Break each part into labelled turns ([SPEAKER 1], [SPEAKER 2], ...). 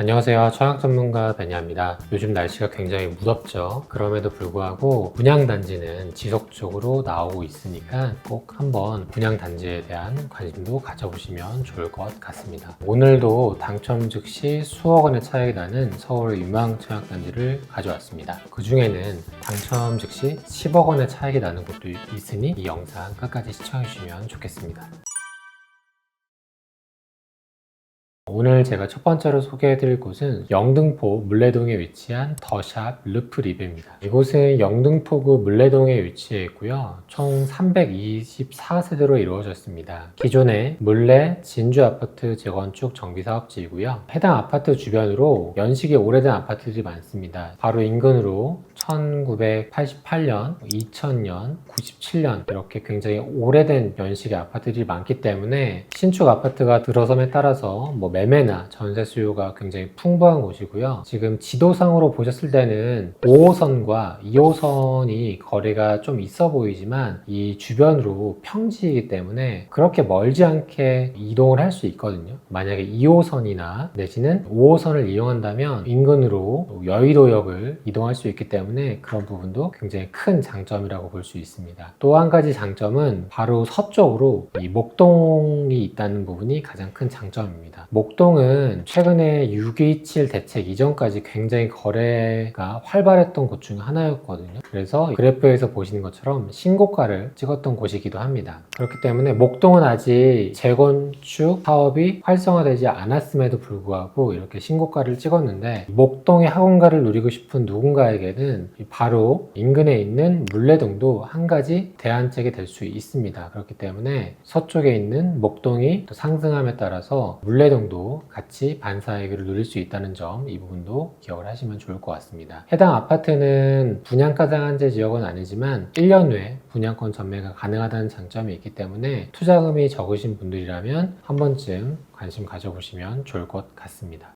[SPEAKER 1] 안녕하세요. 청약 전문가 베니아입니다. 요즘 날씨가 굉장히 무덥죠. 그럼에도 불구하고 분양단지는 지속적으로 나오고 있으니까 꼭 한번 분양단지에 대한 관심도 가져보시면 좋을 것 같습니다. 오늘도 당첨 즉시 수억 원의 차익이 나는 서울 유망 청약단지를 가져왔습니다. 그 중에는 당첨 즉시 10억 원의 차익이 나는 곳도 있으니 이 영상 끝까지 시청해주시면 좋겠습니다. 오늘 제가 첫 번째로 소개해드릴 곳은 영등포 물레동에 위치한 더샵 르프리베입니다. 이곳은 영등포구 물레동에 위치해 있고요. 총 324세대로 이루어졌습니다. 기존의 물레 진주아파트 재건축 정비사업지이고요. 해당 아파트 주변으로 연식이 오래된 아파트들이 많습니다. 바로 인근으로 1988년, 2000년, 97년 이렇게 굉장히 오래된 연식의 아파트들이 많기 때문에 신축 아파트가 들어섬에 따라서 매매나 전세 수요가 굉장히 풍부한 곳이고요. 지금 지도상으로 보셨을 때는 5호선과 2호선이 거리가 좀 있어 보이지만 이 주변으로 평지이기 때문에 그렇게 멀지 않게 이동을 할 수 있거든요. 만약에 2호선이나 내지는 5호선을 이용한다면 인근으로 여의도역을 이동할 수 있기 때문에 그런 부분도 굉장히 큰 장점이라고 볼 수 있습니다. 또 한 가지 장점은 바로 서쪽으로 이 목동이 있다는 부분이 가장 큰 장점입니다. 목동은 최근에 6.27 대책 이전까지 굉장히 거래가 활발했던 곳 중 하나였거든요. 그래서 그래프에서 보시는 것처럼 신고가를 찍었던 곳이기도 합니다. 그렇기 때문에 목동은 아직 재건축 사업이 활성화되지 않았음에도 불구하고 이렇게 신고가를 찍었는데 목동의 학원가를 누리고 싶은 누군가에게는 바로 인근에 있는 물레동도 한 가지 대안책이 될 수 있습니다. 그렇기 때문에 서쪽에 있는 목동이 또 상승함에 따라서 물레동도 같이 반사이익을 누릴 수 있다는 점, 이 부분도 기억을 하시면 좋을 것 같습니다. 해당 아파트는 분양가 상한제 지역은 아니지만 1년 후에 분양권 전매가 가능하다는 장점이 있기 때문에 투자금이 적으신 분들이라면 한 번쯤 관심 가져보시면 좋을 것 같습니다.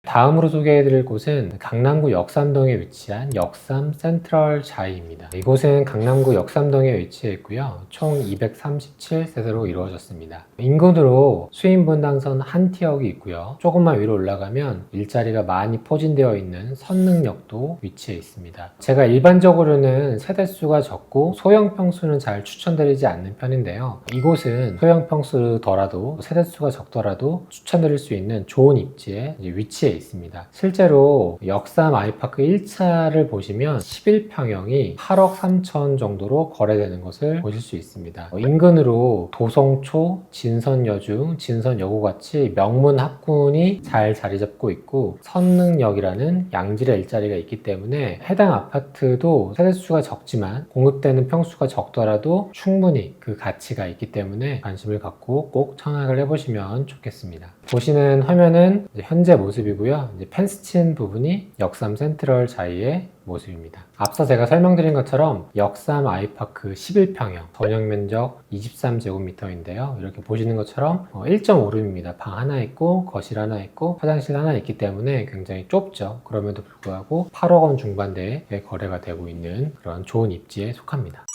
[SPEAKER 1] 다음으로 소개해드릴 곳은 강남구 역삼동에 위치한 역삼 센트럴 자이입니다. 이곳은 강남구 역삼동에 위치해 있고요. 총 237세대로 이루어졌습니다. 인근으로 수인분당선 한 티역이 있고요. 조금만 위로 올라가면 일자리가 많이 포진되어 있는 선릉역도 위치해 있습니다. 제가 일반적으로는 세대수가 적고 소형 평수는 잘 추천드리지 않는 편인데요. 이곳은 소형 평수더라도 세대수가 적더라도 추천드릴 수 있는 좋은 입지에 위치해 있습니다. 실제로 역삼 아이파크 1차를 보시면 11평형이 8억 3천 정도로 거래되는 것을 보실 수 있습니다. 인근으로 도성초, 진선여중, 진선여고 같이 명문 학군이 잘 자리 잡고 있고 선릉역이라는 양질의 일자리가 있기 때문에 해당 아파트도 세대수가 적지만 공급되는 평수가 적더라도 충분히 그 가치가 있기 때문에 관심을 갖고 꼭 청약을 해보시면 좋겠습니다. 보시는 화면은 현재 모습이고요. 이제 펜스 친 부분이 역삼 센트럴 자이의 모습입니다. 앞서 제가 설명드린 것처럼 역삼 아이파크 11평형, 전용 면적 23제곱미터인데요. 이렇게 보시는 것처럼 1.5룸입니다. 방 하나 있고 거실 하나 있고 화장실 하나 있기 때문에 굉장히 좁죠. 그럼에도 불구하고 8억 원 중반대에 거래가 되고 있는 그런 좋은 입지에 속합니다.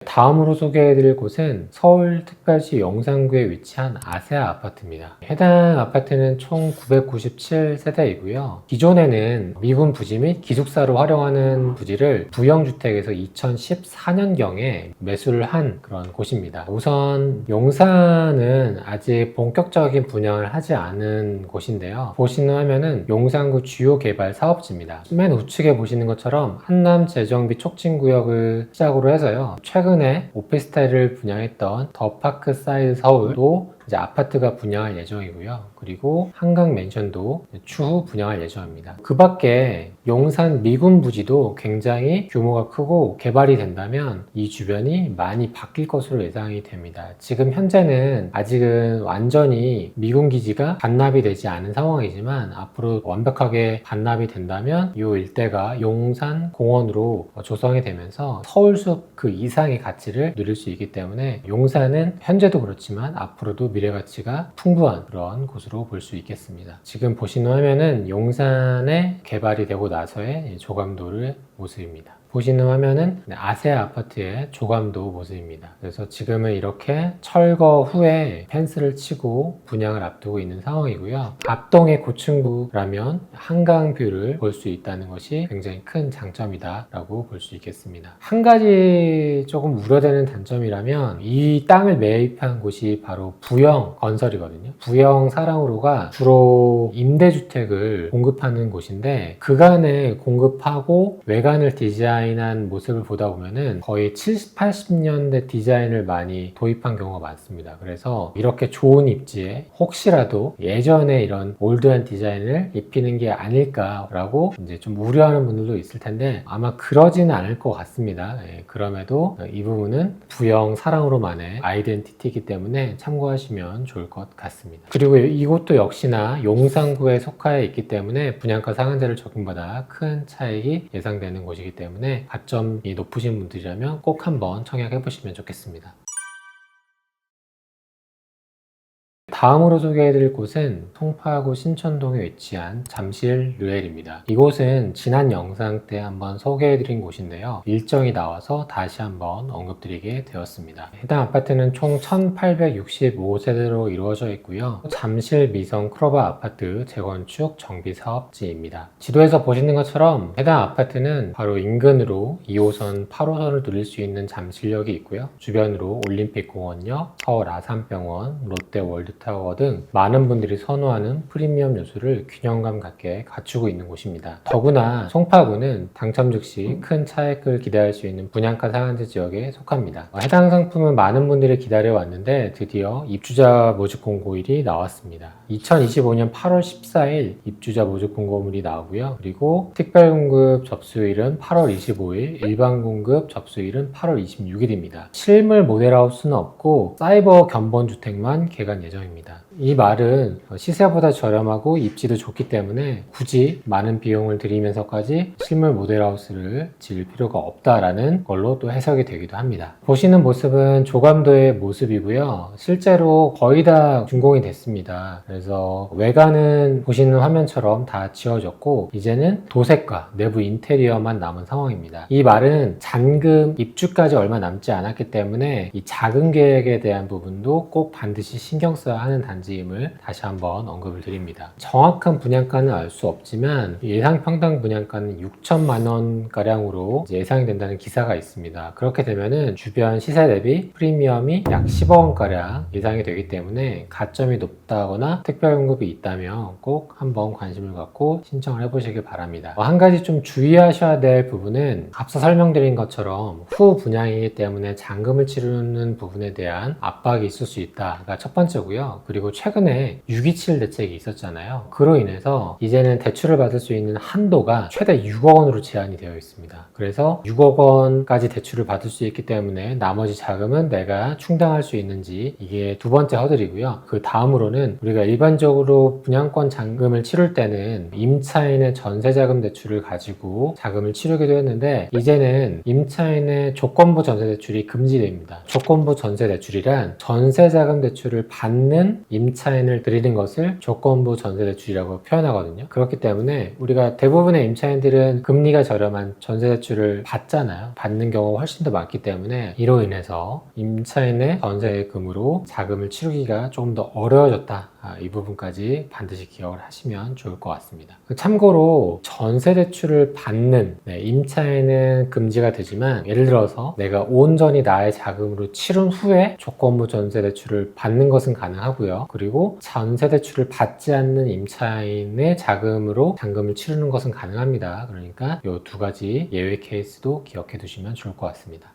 [SPEAKER 1] 다음으로 소개해드릴 곳은 서울특별시 용산구에 위치한 아세아 아파트입니다. 해당 아파트는 총 997세대이고요. 기존에는 미군 부지 및 기숙사로 활용하는 부지를 부영주택에서 2014년경에 매수를 한 그런 곳입니다. 우선 용산은 아직 본격적인 분양을 하지 않은 곳인데요. 보시는 화면은 용산구 주요 개발 사업지입니다. 맨 우측에 보시는 것처럼 한남 재정비 촉진구역을 시작으로 해서요. 최근에 오피스텔을 분양했던 더 파크사이드 서울도 이제 아파트가 분양할 예정이고요. 그리고 한강 맨션도 추후 분양할 예정입니다. 그 밖에 용산 미군 부지도 굉장히 규모가 크고 개발이 된다면 이 주변이 많이 바뀔 것으로 예상이 됩니다. 지금 현재는 아직은 완전히 미군 기지가 반납이 되지 않은 상황이지만 앞으로 완벽하게 반납이 된다면 이 일대가 용산 공원으로 조성이 되면서 서울숲 그 이상의 가치를 누릴 수 있기 때문에 용산은 현재도 그렇지만 앞으로도 미래 가치가 풍부한 그런 곳으로 볼 수 있겠습니다. 지금 보시는 화면은 용산에 개발이 되고 나서의 조감도의 모습입니다. 보시는 화면은 아세아 아파트의 조감도 모습입니다. 그래서 지금은 이렇게 철거 후에 펜스를 치고 분양을 앞두고 있는 상황이고요. 앞동의 고층구라면 한강뷰를 볼 수 있다는 것이 굉장히 큰 장점이다 라고 볼 수 있겠습니다. 한 가지 조금 우려되는 단점이라면 이 땅을 매입한 곳이 바로 부영 건설이거든요. 부영 사랑으로가 주로 임대주택을 공급하는 곳인데 그간에 공급하고 외관을 디자인한 모습을 보다 보면은 거의 70, 80년대 디자인을 많이 도입한 경우가 많습니다. 그래서 이렇게 좋은 입지에 혹시라도 예전에 이런 올드한 디자인을 입히는 게 아닐까라고 이제 좀 우려하는 분들도 있을 텐데 아마 그러지는 않을 것 같습니다. 그럼에도 이 부분은 부영 사랑으로만의 아이덴티티이기 때문에 참고하시면 좋을 것 같습니다. 그리고 이곳도 역시나 용산구에 속하여 있기 때문에 분양가 상한제를 적용받아 큰 차익이 예상되는 곳이기 때문에 가점이 높으신 분들이라면 꼭 한번 청약해 보시면 좋겠습니다. 다음으로 소개해드릴 곳은 송파구 신천동에 위치한 잠실 르웰입니다. 이곳은 지난 영상 때 한번 소개해드린 곳인데요. 일정이 나와서 다시 한번 언급드리게 되었습니다. 해당 아파트는 총 1865세대로 이루어져 있고요. 잠실 미성 크로바 아파트 재건축 정비사업지입니다. 지도에서 보시는 것처럼 해당 아파트는 바로 인근으로 2호선, 8호선을 누릴 수 있는 잠실역이 있고요. 주변으로 올림픽공원역, 서울 아산병원, 롯데월드타워 등 많은 분들이 선호하는 프리미엄 요소를 균형감 갖게 갖추고 있는 곳입니다. 더구나 송파구는 당첨 즉시 큰 차익을 기대할 수 있는 분양가 상한제 지역에 속합니다. 해당 상품은 많은 분들이 기다려왔는데 드디어 입주자 모집 공고일이 나왔습니다. 2025년 8월 14일 입주자 모집 공고물이 나오고요. 그리고 특별공급 접수일은 8월 25일, 일반공급 접수일은 8월 26일입니다. 실물 모델하우스는 없고 사이버 견본주택만 개관 예정입니다. 이 말은 시세보다 저렴하고 입지도 좋기 때문에 굳이 많은 비용을 들이면서까지 실물 모델하우스를 지을 필요가 없다라는 걸로 또 해석이 되기도 합니다. 보시는 모습은 조감도의 모습이고요. 실제로 거의 다 준공이 됐습니다. 그래서 외관은 보시는 화면처럼 다 지워졌고 이제는 도색과 내부 인테리어만 남은 상황입니다. 이 말은 잔금 입주까지 얼마 남지 않았기 때문에 이 자금 계획에 대한 부분도 꼭 반드시 신경 써야 하는 단지임을 다시 한번 언급을 드립니다. 정확한 분양가는 알 수 없지만 예상 평당 분양가는 6천만 원 가량으로 예상이 된다는 기사가 있습니다. 그렇게 되면은 주변 시세 대비 프리미엄이 약 10억 원 가량 예상이 되기 때문에 가점이 높다거나 특별공급이 있다면 꼭 한번 관심을 갖고 신청을 해보시길 바랍니다. 한 가지 좀 주의하셔야 될 부분은 앞서 설명드린 것처럼 후 분양이기 때문에 잔금을 치르는 부분에 대한 압박이 있을 수 있다가 첫 번째고요. 그리고 최근에 627 대책이 있었잖아요. 그로 인해서 이제는 대출을 받을 수 있는 한도가 최대 6억 원으로 제한이 되어 있습니다. 그래서 6억 원까지 대출을 받을 수 있기 때문에 나머지 자금은 내가 충당할 수 있는지 이게 두 번째 허들이고요. 그 다음으로는 우리가 일반적으로 분양권 잔금을 치를 때는 임차인의 전세자금 대출을 가지고 자금을 치르기도 했는데 이제는 임차인의 조건부 전세대출이 금지됩니다. 조건부 전세대출이란 전세자금 대출을 받는 임차인을 드리는 것을 조건부 전세대출이라고 표현하거든요. 그렇기 때문에 우리가 대부분의 임차인들은 금리가 저렴한 전세대출을 받잖아요. 받는 경우가 훨씬 더 많기 때문에 이로 인해서 임차인의 전세금으로 자금을 치르기가 조금 더 어려워졌다. 이 부분까지 반드시 기억을 하시면 좋을 것 같습니다. 참고로 전세대출을 받는 임차인은 금지가 되지만 예를 들어서 내가 온전히 나의 자금으로 치른 후에 조건부 전세대출을 받는 것은 가능하고요. 그리고 전세대출을 받지 않는 임차인의 자금으로 잔금을 치르는 것은 가능합니다. 그러니까 이 두 가지 예외 케이스도 기억해 두시면 좋을 것 같습니다.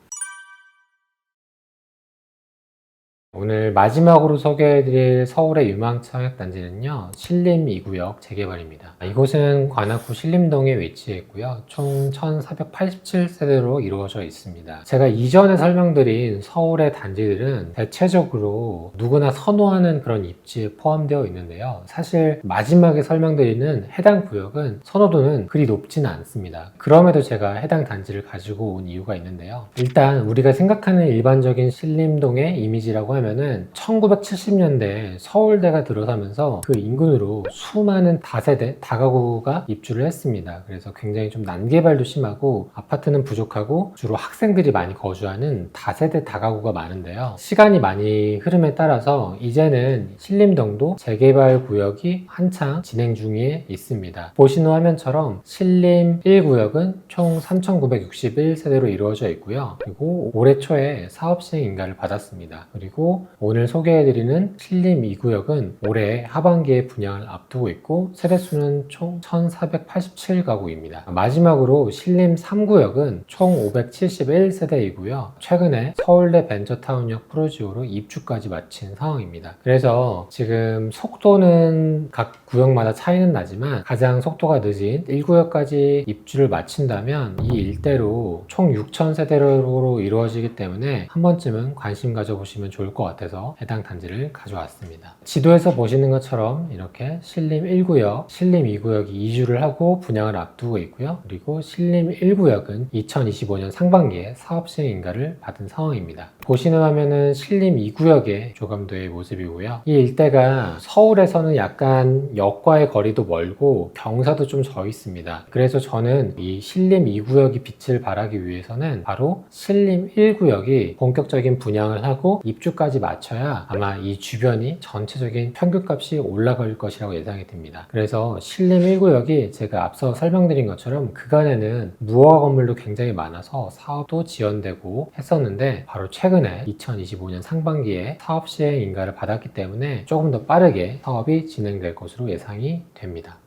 [SPEAKER 1] 오늘 마지막으로 소개해드릴 서울의 유망 청약단지는요, 신림 2구역 재개발입니다. 이곳은 관악구 신림동에 위치해 있고요. 총 1487세대로 이루어져 있습니다. 제가 이전에 설명드린 서울의 단지들은 대체적으로 누구나 선호하는 그런 입지에 포함되어 있는데요. 사실 마지막에 설명드리는 해당 구역은 선호도는 그리 높지는 않습니다. 그럼에도 제가 해당 단지를 가지고 온 이유가 있는데요. 일단 우리가 생각하는 일반적인 신림동의 이미지라고 하면 왜냐하면은 1970년대 서울대가 들어서면서 그 인근으로 수많은 다세대 다가구가 입주를 했습니다. 그래서 굉장히 좀 난개발도 심하고 아파트는 부족하고 주로 학생들이 많이 거주하는 다세대 다가구가 많은데요. 시간이 많이 흐름에 따라서 이제는 신림동도 재개발 구역이 한창 진행 중에 있습니다. 보시는 화면처럼 신림 1구역은 총 3,961세대로 이루어져 있고요. 그리고 올해 초에 사업 시행 인가를 받았습니다. 그리고 오늘 소개해드리는 신림 2구역은 올해 하반기에 분양을 앞두고 있고 세대수는 총 1,487가구입니다. 마지막으로 신림 3구역은 총 571세대이고요. 최근에 서울대 벤처타운역 프로지오로 입주까지 마친 상황입니다. 그래서 지금 속도는 각 구역마다 차이는 나지만 가장 속도가 늦은 1구역까지 입주를 마친다면 이 일대로 총 6,000세대로 이루어지기 때문에 한 번쯤은 관심 가져보시면 좋을 것 같아서 해당 단지를 가져왔습니다. 지도에서 보시는 것처럼 이렇게 신림 1구역, 신림 2구역이 이주를 하고 분양을 앞두고 있고요. 그리고 신림 1구역은 2025년 상반기에 사업 시행 인가를 받은 상황입니다. 보시는 화면은 신림 2구역의 조감도의 모습이고요. 이 일대가 서울에서는 약간 역과의 거리도 멀고 경사도 좀 져 있습니다. 그래서 저는 이 신림 2구역이 빛을 발하기 위해서는 바로 신림 1구역이 본격적인 분양을 하고 입주까지 마쳐야 아마 이 주변이 전체적인 평균값이 올라갈 것이라고 예상이 됩니다. 그래서 신림 1구역이 제가 앞서 설명드린 것처럼 그간에는 무허가 건물도 굉장히 많아서 사업도 지연되고 했었는데 바로 최근에 2025년 상반기에 사업 시행 인가를 받았기 때문에 조금 더 빠르게 사업이 진행될 것으로 예상이 됩니다.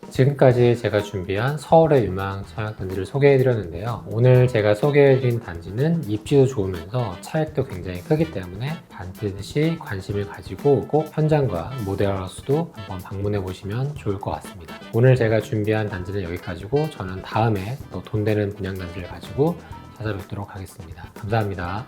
[SPEAKER 1] 지금까지 제가 준비한 서울의 유망 청약단지를 소개해드렸는데요. 오늘 제가 소개해드린 단지는 입지도 좋으면서 차익도 굉장히 크기 때문에 반드시 관심을 가지고 꼭 현장과 모델하우스도 한번 방문해 보시면 좋을 것 같습니다. 오늘 제가 준비한 단지는 여기까지고 저는 다음에 또 돈 되는 분양단지를 가지고 찾아뵙도록 하겠습니다. 감사합니다.